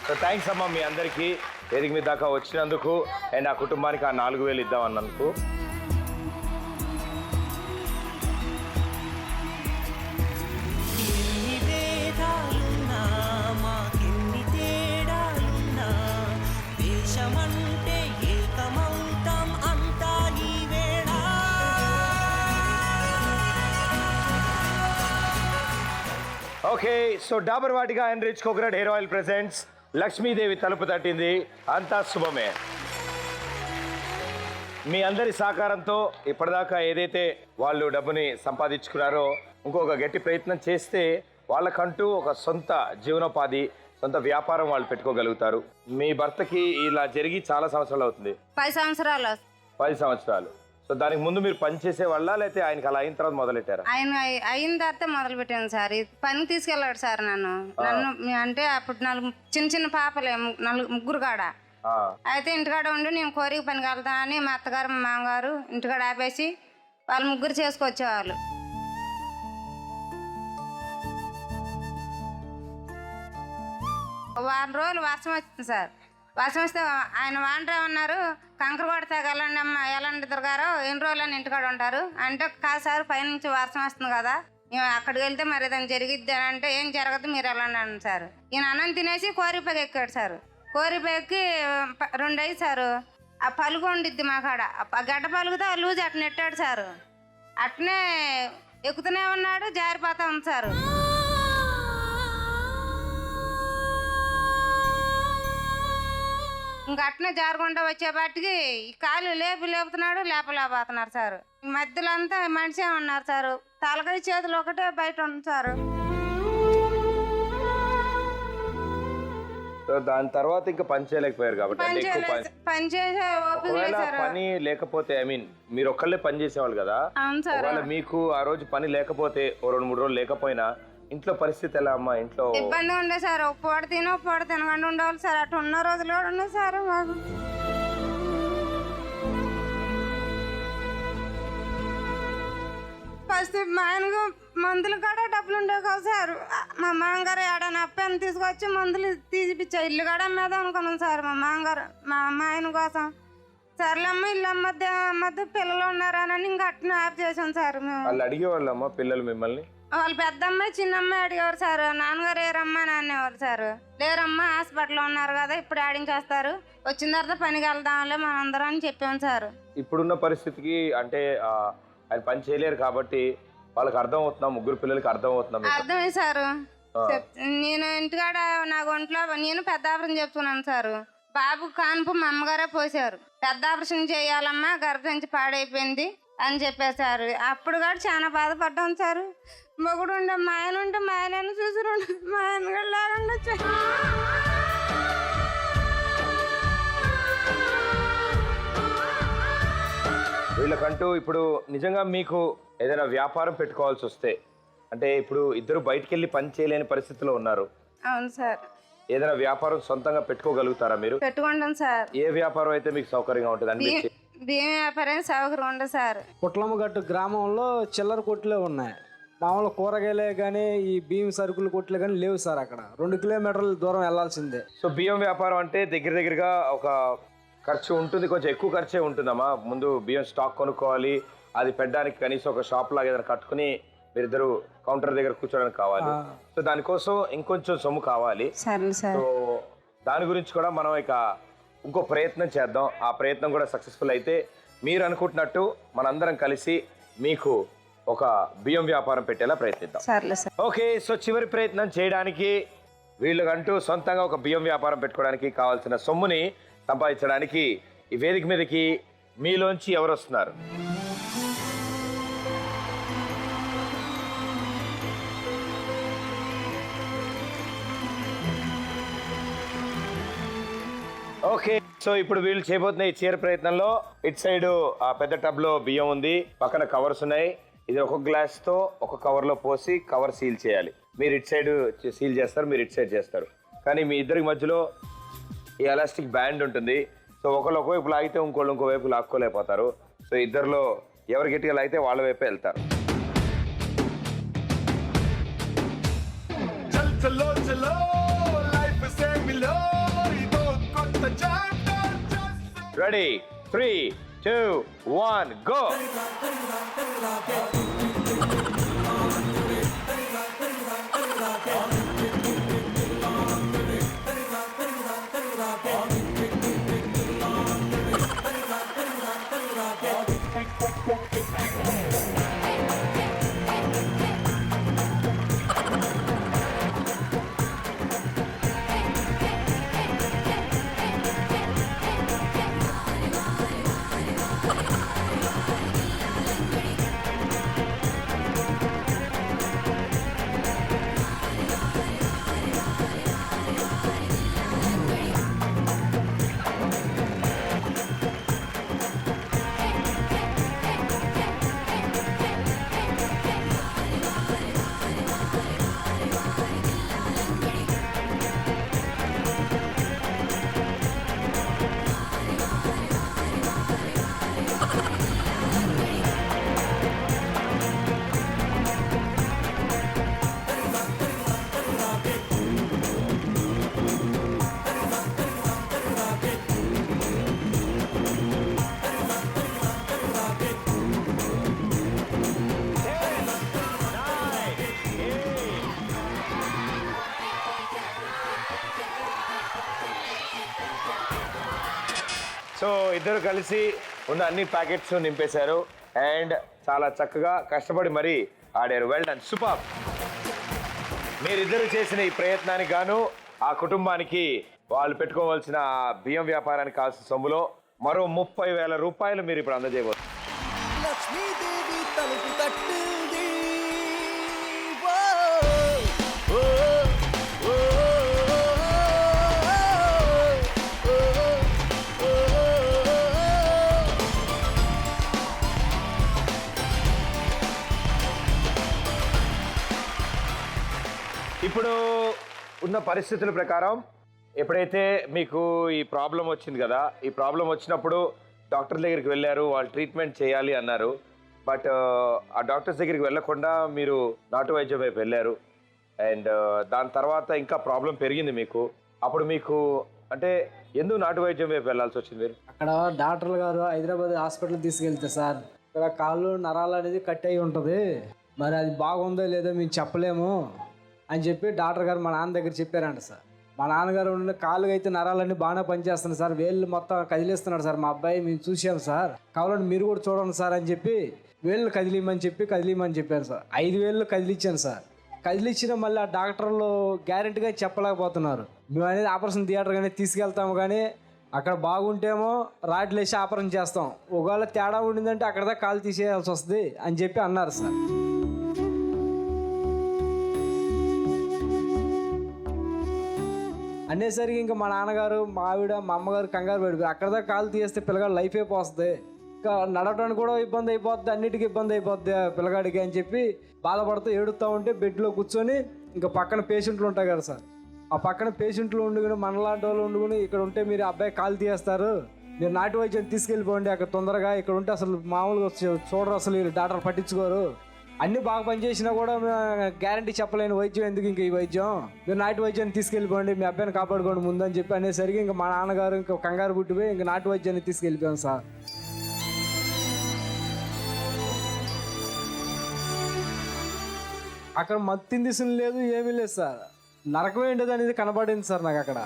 సో థ్యాంక్స్ అమ్మా మీ అందరికీ వేదిక మీద దాకా వచ్చినందుకు అండ్ ఆ కుటుంబానికి ఆ 4000 ఇద్దాం అన్నందుకు. Okay, so Dabur Vatika enrich coconut hair oil presents Lakshmidevi తలుపు తట్టింది, అంతా శుభమే. మీ అందరి సహకారంతో ఇప్పటిదాకా ఏదైతే వాళ్ళు డబ్బుని సంపాదించుకున్నారో ఇంకొక గట్టి ప్రయత్నం చేస్తే వాళ్ళకంటూ ఒక సొంత జీవనోపాధి, సొంత వ్యాపారం వాళ్ళు పెట్టుకోగలుగుతారు. మీ భర్తకి ఇలా జరిగి చాలా సంవత్సరాలు అవుతుంది? 10 సంవత్సరాలు. 10 సంవత్సరాలు. సో దానికి ముందు మీరు పని చేసే వాళ్ళ లేకపోతే ఆయనకి అలా అయిన తర్వాత మొదలెట్టారా? ఆయన అయిన తర్వాత మొదలు పెట్టాను సార్. పని తీసుకెళ్ళాడు సార్ నన్ను అంటే అప్పుడు చిన్న పాపలే ముగ్గురు కాడ. అయితే ఇంటికాడ ఉండి నేను కోరిక పనికి వెళ్తానని మా అత్తగారు మా మామగారు ఇంటికాడ ఆపేసి వాళ్ళు ముగ్గురు చేసుకొచ్చేవాళ్ళు. వారం రోజులు వర్షం వచ్చింది సార్. వర్షం వస్తే ఆయన వాండ్రేమన్నారు, కంకరగోడ తెగలండి అమ్మ, ఎలాంటి గారు ఎన్ని రోజులని ఇంటికాడ ఉంటారు అంటే, కాదు సార్ పైనుంచి వర్షం వస్తుంది కదా అక్కడికి వెళ్తే మరి ఏదైనా జరిగిద్ది అని అంటే, ఏం జరగదు మీరు వెళ్ళండి అన్న సార్. ఈయన అన్నం తినేసి కోరిపైకి ఎక్కాడు సార్. కోరిపైకి 2 అయ్యి సారు. ఆ పలుగు ఉండిద్ది మా కాడ, ఆ గడ్డ పలుగుతో ఆ లూజ్ అట్లా నెట్టాడు సారు. అట్నే ఎక్కుతూనే ఉన్నాడు, జారిపోతా ఉంది సారు. ఇంకా అట్నే జారుకుంటా వచ్చేపాటికి ఈ కాలు లేపుతున్నాడు, లేపలేకపోతున్నారు సార్. మధ్యలో అంతా మనిషే ఉన్నారు సారు. తలకాయ చేతులు ఒకటే బయట ఉంది సారు. దాని తర్వాత ఇంకా పని చేయలేకపోయారు కాబట్టి పని చేసే ఓపిక లేదు సార్. పని లేకపోతే ఐ మీన్ మీరు ఒక్కళ్ళే పని చేసేవాళ్ళు కదా, ఒకవేళ మీకు ఆ రోజు పని లేకపోతే 2-3 రోజులు లేకపోయినా ఇంట్లో పరిస్థితి ఎలా అమ్మా? ఇంట్లో ఇబ్బందిగా ఉండే సార్. ఒక పూట తినకుండా ఉండేవాళ్ళు సార్. అటు ఉన్న రోజులు కూడా ఉన్నాయి సార్ మాకు. ఫస్ట్ మా ఆయనకు మందులు కూడా డబ్బులు ఉండేవి కాదు సార్. మా మామగారు ఏడైనా అప్పాన్ని తీసుకొచ్చి మందులు తీసిపించా. ఇల్లు కూడా అమ్మేదాం అనుకున్నాం సార్ మా మామగారు మా ఆయన కోసం. సర్లేమ్మ ఇల్లు అమ్మద్దు పిల్లలు ఉన్నారని ఇంకా అట్నే ఆఫ్ చేసాం సార్. మేము వాళ్ళు అడిగేవాళ్ళమ్మా పిల్లలు మిమ్మల్ని? వాళ్ళ పెద్దమ్మాయి చిన్నమ్మాయి అడిగేవారు సార్. నాన్నగారు ఏరమ్మా అని అనేవారు సార్. లేరమ్మా హాస్పిటల్లో ఉన్నారు కదా ఇప్పుడు ఆడించేస్తారు, వచ్చిన తర్వాత పనికి వెళ్దాంలే మనందరం అని చెప్పాము సార్. ఇప్పుడున్న పరిస్థితికి అంటే ఆయన పని చేయలేరు కాబట్టి వాళ్ళకి అర్థం అవుతున్నా, ముగ్గురు పిల్లలకి అర్థం అవుతున్నా? అర్థమే సార్. నేను ఇంటికాడ నా ఒంట్లో నేను పెద్ద ఆపరేషన్ చెప్తున్నాను సార్. బాబు కాన్పు మా అమ్మగారే పోసారు. పెద్ద ఆపరేషన్ చేయాలమ్మా, గర్భసంచి పాడైపోయింది అని చెప్పేశారు. అప్పుడు కూడా చాలా బాధపడ్డాం సార్. మొగుడు ఉండే మా ఆయన ఉంటే మా ఆయన చూసి మా ఆయన కూడా లేకుండా వీళ్ళకంటూ ఇప్పుడు నిజంగా మీకు ఏదైనా వ్యాపారం పెట్టుకోవాల్సి వస్తే, అంటే ఇప్పుడు ఇద్దరు బయటికి వెళ్ళి పని చేయలేని పరిస్థితిలో ఉన్నారు. అవును సార్. ఏదైనా వ్యాపారం సొంతంగా పెట్టుకోగలుగుతారా మీరు? పెట్టుకుంటాం సార్. ఏ వ్యాపారం అయితే మీకు సౌకర్యంగా ఉంటుంది అనిపించి? బియ్యం వ్యాపారం సౌకర్యం ఉండదు సార్. పుట్లమ్మగట్టు గ్రామంలో చిల్లర కొట్లే ఉన్నాయి. మామూలు కూరగాయలే కానీ ఈ బియ్యం సరుకులు కొట్లు కానీ లేవు సార్. అక్కడ 2 కిలోమీటర్ల దూరం వెళ్ళాల్సిందే. సో బియ్యం వ్యాపారం అంటే దగ్గరగా ఒక ఖర్చు ఉంటుంది, కొంచెం ఎక్కువ ఖర్చే ఉంటుందమ్మా. ముందు బియ్యం స్టాక్ కొనుక్కోవాలి, అది పెట్టడానికి కనీసం ఒక షాప్ లాగా ఏదైనా కట్టుకుని మీరిద్దరు కౌంటర్ దగ్గర కూర్చోడానికి కావాలి. సో దానికోసం ఇంకొంచెం సొమ్ము కావాలి. సో దాని గురించి కూడా మనం ఇక ఇంకో ప్రయత్నం చేద్దాం. ఆ ప్రయత్నం కూడా సక్సెస్ఫుల్ అయితే మీరు అనుకుంటున్నట్టు మనందరం కలిసి మీకు ఒక బియ్యం వ్యాపారం పెట్టేలా ప్రయత్నిద్దాం. ఓకే, సో చివరి ప్రయత్నం చేయడానికి వీళ్ళకంటూ సొంతంగా ఒక బియ్యం వ్యాపారం పెట్టుకోవడానికి కావాల్సిన సొమ్ముని సంపాదించడానికి ఈ వేదిక మీదకి మీలోంచి ఎవరు వస్తున్నారు? ఓకే, సో ఇప్పుడు వీళ్ళు చేయబోతున్న ఈ చీర ప్రయత్నంలో ఇటు సైడ్ ఆ పెద్ద టబ్ లో బియ్యం ఉంది, పక్కన కవర్స్ ఉన్నాయి. ఇది ఒక గ్లాస్ తో ఒక కవర్ లో పోసి కవర్ సీల్ చేయాలి. మీరు ఇటు సైడ్ సీల్ చేస్తారు, మీరు ఇటు సైడ్ చేస్తారు. కానీ మీ ఇద్దరికి మధ్యలో ఈ ఎలాస్టిక్ బ్యాండ్ ఉంటుంది. సో ఒకళ్ళు ఒకవైపు లాగితే ఇంకోళ్ళు ఇంకోవైపు లాక్కోలేకపోతారు. సో ఇద్దరిలో ఎవరు గట్టిగా లాగితే వాళ్ళ వైపే వెళ్తారు. Ready, 3, 2, 1, go. సో ఇద్దరు కలిసి ఉన్న అన్ని ప్యాకెట్స్ నింపేశారు అండ్ చాలా చక్కగా కష్టపడి మరీ ఆడారు. Well done, super. మీరిద్దరు చేసిన ఈ ప్రయత్నానికి గాను ఆ కుటుంబానికి వాళ్ళు పెట్టుకోవాల్సిన బియ్యం వ్యాపారానికి కావాల్సిన సొమ్ములో మరో 30,000 రూపాయలు మీరు ఇప్పుడు అందజేయబోతున్నారు. లక్ష్మీదేవి తలుపు తట్టింది. ఇప్పుడు ఉన్న పరిస్థితుల ప్రకారం ఎప్పుడైతే మీకు ఈ ప్రాబ్లం వచ్చింది కదా, ఈ ప్రాబ్లం వచ్చినప్పుడు డాక్టర్ దగ్గరికి వెళ్ళారు, వాళ్ళు ట్రీట్మెంట్ చేయాలి అన్నారు. బట్ ఆ డాక్టర్స్ దగ్గరికి వెళ్ళకుండా మీరు నాటు వైద్యం వైపు వెళ్ళారు అండ్ దాని తర్వాత ఇంకా ప్రాబ్లం పెరిగింది మీకు. అప్పుడు మీకు అంటే ఎందుకు నాటు వైద్యం వైపు వెళ్ళాల్సి వచ్చింది మీరు? అక్కడ డాక్టర్లు గారు హైదరాబాద్ హాస్పిటల్ తీసుకెళ్తే సార్ ఇక్కడ కాళ్ళు నరాలు అనేది కట్ అయి ఉంటుంది, మరి అది బాగుందో లేదో మేము చెప్పలేము అని చెప్పి డాక్టర్ గారు మా నాన్న దగ్గర చెప్పారంట సార్. మా నాన్నగారు ఉన్న కాళ్ళకి అయితే నరాలన్నీ బాగానే పనిచేస్తున్నాయి సార్, వేళ్ళు మొత్తం కదిలిస్తున్నాడు సార్ మా అబ్బాయి, మేము చూసాం సార్, కావాలంటే మీరు కూడా చూడండి సార్ అని చెప్పి వేళ్ళు కదిలిమని చెప్పాను సార్. 5 వేళ్ళు కదిలిచ్చాను సార్. కదిలిచ్చిన మళ్ళీ ఆ డాక్టర్లు గ్యారెంటీగా చెప్పలేకపోతున్నారు. మేము అనేది ఆపరేషన్ థియేటర్ కానీ తీసుకెళ్తాము, కానీ అక్కడ బాగుంటేమో రాడ్లు వేసి ఆపరేషన్ చేస్తాం, ఒకవేళ తేడా ఉండిందంటే అక్కడదా కాలు తీసేయాల్సి వస్తుంది అని చెప్పి అన్నారు సార్. అనేసరికి ఇంకా మా నాన్నగారు, మా ఆవిడ, మా అమ్మగారు కంగారు పడిపోయి అక్కడదా కాలు తీస్తే పిల్లగాడు లైఫ్ అయిపోతుంది, ఇంకా నడవడానికి కూడా ఇబ్బంది అయిపోద్ది, అన్నిటికీ ఇబ్బంది అయిపోద్ది పిల్లగాడికి అని చెప్పి బాధపడుతూ ఏడుస్తూ ఉంటే బెడ్లో కూర్చొని ఇంకా పక్కన పేషెంట్లు ఉంటాయి కదా సార్, ఆ పక్కన పేషెంట్లు ఉండుకుని మనలాంటి వాళ్ళు ఉండుకుని ఇక్కడ ఉంటే మీరు అబ్బాయి కాలు తీయేస్తారు, మీరు నాటు వైద్యం తీసుకెళ్ళిపోండి అక్కడ తొందరగా, ఇక్కడ ఉంటే అసలు మామూలుగా చూడరు, అసలు డాక్టర్ పట్టించుకోరు అన్ని బాగా పనిచేసినా కూడా గ్యారంటీ చెప్పలేని వైద్యం ఎందుకు ఇంక ఈ వైద్యం, మీరు నాటు వైద్యాన్ని తీసుకెళ్ళిపోండి, మీ అబ్బాయిని కాపాడుకోండి ముందని చెప్పి అనేసరికి ఇంకా మా నాన్నగారు ఇంకా కంగారు పుట్టిపోయి ఇంకా నాటు వైద్యాన్ని తీసుకెళ్ళిపోయాం సార్. అక్కడ మత్తిని దిశలు లేదు, ఏమీ లేదు సార్. నరకం ఏంటది అనేది కనబడింది సార్ నాకు అక్కడ.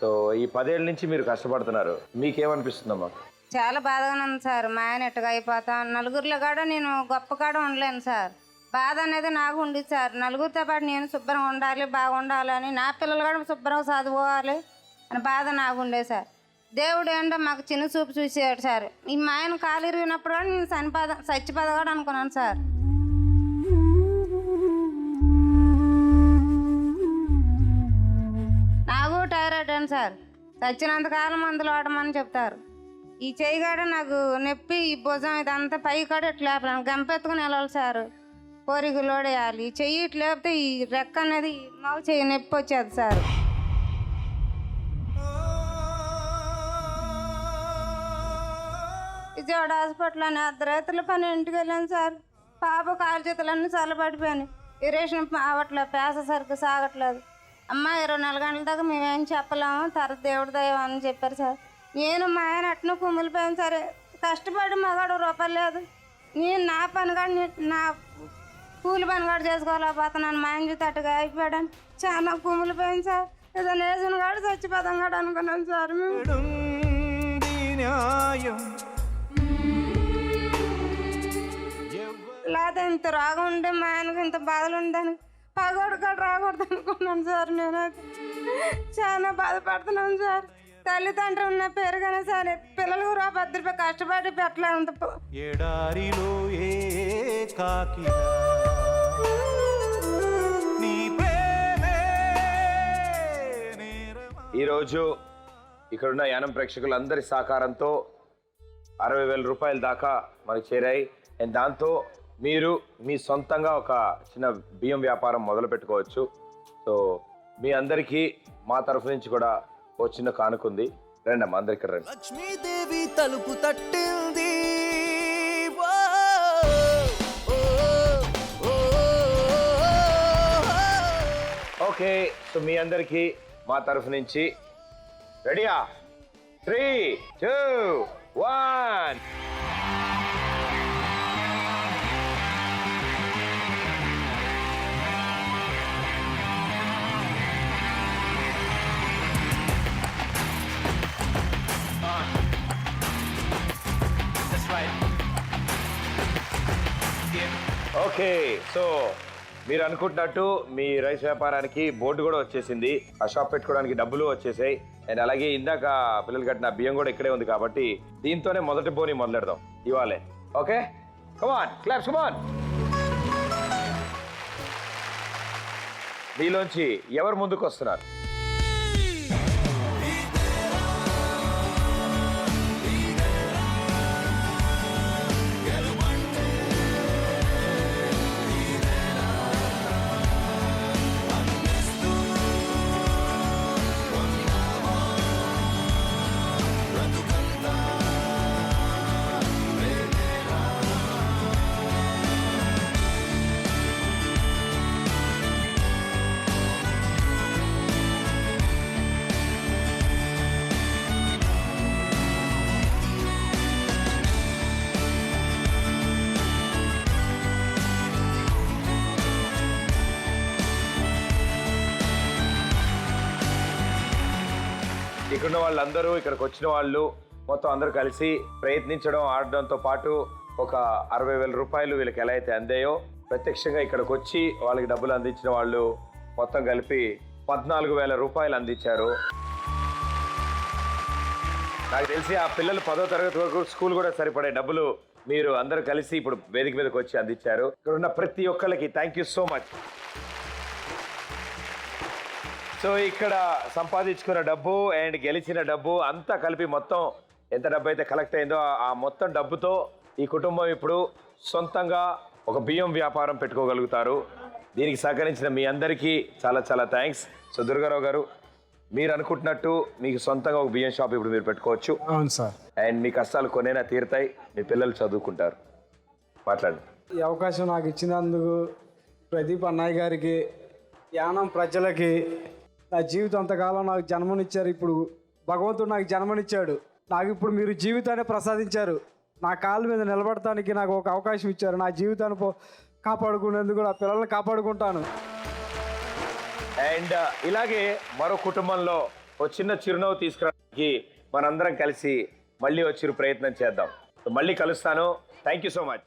సో ఈ 10 ఏళ్ళ నుంచి మీరు కష్టపడుతున్నారు, మీకేమనిపిస్తుందమ్మా? చాలా బాధగానే ఉంది సార్. మా ఆయన ఎట్టుగా అయిపోతాను, నలుగురిలో కూడా నేను గొప్ప కాడ ఉండలేను సార్. బాధ అనేది నాకు ఉండేది సార్. నలుగురితో పాటు నేను శుభ్రంగా ఉండాలి, బాగుండాలని, నా పిల్లలు కూడా శుభ్రంగా చదువుకోవాలి అని బాధ నాకు ఉండేది సార్. దేవుడు ఏంటో మాకు చిన్న చూపు చూసాడు సార్. ఈ మా ఆయన కాలు ఇరిగినప్పుడు కూడా నేను చచ్చిపోదా కూడా అనుకున్నాను సార్. నాకు టైరాయిడ్ అని సార్. చచ్చినంతకాలం మందులు వాడమని చెప్తారు. ఈ చెయ్యి కాడ నాకు నొప్పి, ఈ భుజం ఇదంతా పై కాడ ఇట్లా లేపలేను, గంపెత్తుకుని వెళ్ళాలి సార్. పొరిగి లోడేయాలి. ఈ చెయ్యి ఇట్లా లేపితే ఈ రెక్క అనేది మాకు చెయ్యి నొప్పి వచ్చేది సార్. విజయవాడ హాస్పిటల్ అని అర్ధరాత్రుల పని ఇంటికి వెళ్ళాను సార్. పాప కాలు చేతులన్నీ చల్లబడిపోయాను. ఇరేషన్ అవట్లేదు, పేస సరిగ్గా సాగట్లేదు. అమ్మ 24 గంటల దాకా మేమేం చెప్పలేము, తర్వాత దేవుడి దయ అని చెప్పారు సార్. నేను మా ఆయన అట్ను కుమిలిపోయాను సరే. కష్టపడి మగాడు రూపాయలు లేదు. నేను నా పని కాడ నా కూలి పని కాడ చేసుకోలేకపోతున్నాను. మా ఆయన చూస్తే అట్టుగా అయిపోయాడని చాలా కుమిలిపోయాను సార్. ఏదైనా వేసిన కాడ చచ్చిపోతాం కాడ అనుకున్నాను సార్. మేము లేదా ఇంత రోగం ఉంటే మా ఆయనకు ఇంత బాధలు ఉండని పగోడు కాడ రాకూడదు అనుకున్నాను సార్. నేనైతే చాలా బాధపడుతున్నాను సార్. తల్లిదండ్రులు ఉన్న పేరుగానే సరే పిల్లలకు రూపాయి కష్టపడి పెట్టలేదు. ఎడారిలో ఏకాకి నీ ప్రేమే ఈరోజు ఇక్కడున్న యానం ప్రేక్షకులందరి సహకారంతో 60,000 రూపాయల దాకా మనకు చేరాయి. అండ్ దాంతో మీరు మీ సొంతంగా ఒక చిన్న బియ్యం వ్యాపారం మొదలు పెట్టుకోవచ్చు. సో మీ అందరికీ మా తరఫు నుంచి కూడా ఓ చిన్న కానుకుంది. రండి అమ్మా, అందరు ఇక్కడ రండి. లక్ష్మీదేవి తలుపు తట్టింది. ఓకే, సో మీ అందరికీ మా తరఫు నుంచి రెడీయా? 3, 2, 1. ఓకే, సో మీరు అనుకుంటున్నట్టు మీ రైస్ వ్యాపారానికి బోర్డు కూడా వచ్చేసింది. ఆ షాప్ పెట్టుకోవడానికి డబ్బులు వచ్చేసాయి. అండ్ అలాగే ఇందాక పిల్లలు కట్టిన బియ్యం కూడా ఇక్కడే ఉంది కాబట్టి దీంతోనే మొదటి బోని మొదలెడదాం ఇవాళే. ఓకే, కమాన్ క్లాప్స్, కమాన్. మీలోంచి ఎవరు ముందుకు వస్తున్నారు? ఇక్కడున్న వాళ్ళందరూ, ఇక్కడికి వచ్చిన వాళ్ళు మొత్తం అందరూ కలిసి ప్రయత్నించడం, ఆడడంతో పాటు ఒక 60,000 రూపాయలు వీళ్ళకి ఎలా అయితే అందాయో, ప్రత్యక్షంగా ఇక్కడికి వచ్చి వాళ్ళకి డబ్బులు అందించిన వాళ్ళు మొత్తం కలిపి 14,000 రూపాయలు అందించారు. నాకు తెలిసి ఆ పిల్లలు 10వ తరగతి వరకు స్కూల్ కూడా సరిపడే డబ్బులు మీరు అందరూ కలిసి ఇప్పుడు వేదిక మీదకి వచ్చి అందించారు. ఇక్కడ ఉన్న ప్రతి ఒక్కరికి thank you so much. So ఇక్కడ సంపాదించుకున్న డబ్బు అండ్ గెలిచిన డబ్బు అంతా కలిపి మొత్తం ఎంత డబ్బు అయితే కలెక్ట్ అయిందో ఆ మొత్తం డబ్బుతో ఈ కుటుంబం ఇప్పుడు సొంతంగా ఒక బియ్యం వ్యాపారం పెట్టుకోగలుగుతారు. దీనికి సహకరించిన మీ అందరికీ చాలా చాలా థ్యాంక్స్. సో దుర్గారావు గారు, మీరు అనుకుంటున్నట్టు మీకు సొంతంగా ఒక బియ్యం షాప్ ఇప్పుడు మీరు పెట్టుకోవచ్చు. అవును సార్. అండ్ మీ కష్టాలు కొనైనా తీరుతాయి, మీ పిల్లలు చదువుకుంటారు. మాట్లాడండి. ఈ అవకాశం నాకు ఇచ్చినందుకు ప్రదీప్ అన్నయ్య గారికి, యానం ప్రజలకి, నా జీవితం అంతకాలం నాకు జన్మనిచ్చారు. ఇప్పుడు భగవంతుడు నాకు జన్మనిచ్చాడు. నాకు ఇప్పుడు మీరు జీవితాన్ని ప్రసాదించారు. నా కాళ్ళ మీద నిలబడటానికి నాకు ఒక అవకాశం ఇచ్చారు. నా జీవితాన్ని కాపాడుకునేందుకు నా పిల్లల్ని కాపాడుకుంటాను. అండ్ ఇలాగే మరో కుటుంబంలో ఒక చిన్న చిరునవ్వు తీసుకురావడానికి మనందరం కలిసి మళ్ళీ వచ్చి ప్రయత్నం చేద్దాం. మళ్ళీ కలుస్తాను. Thank you so much.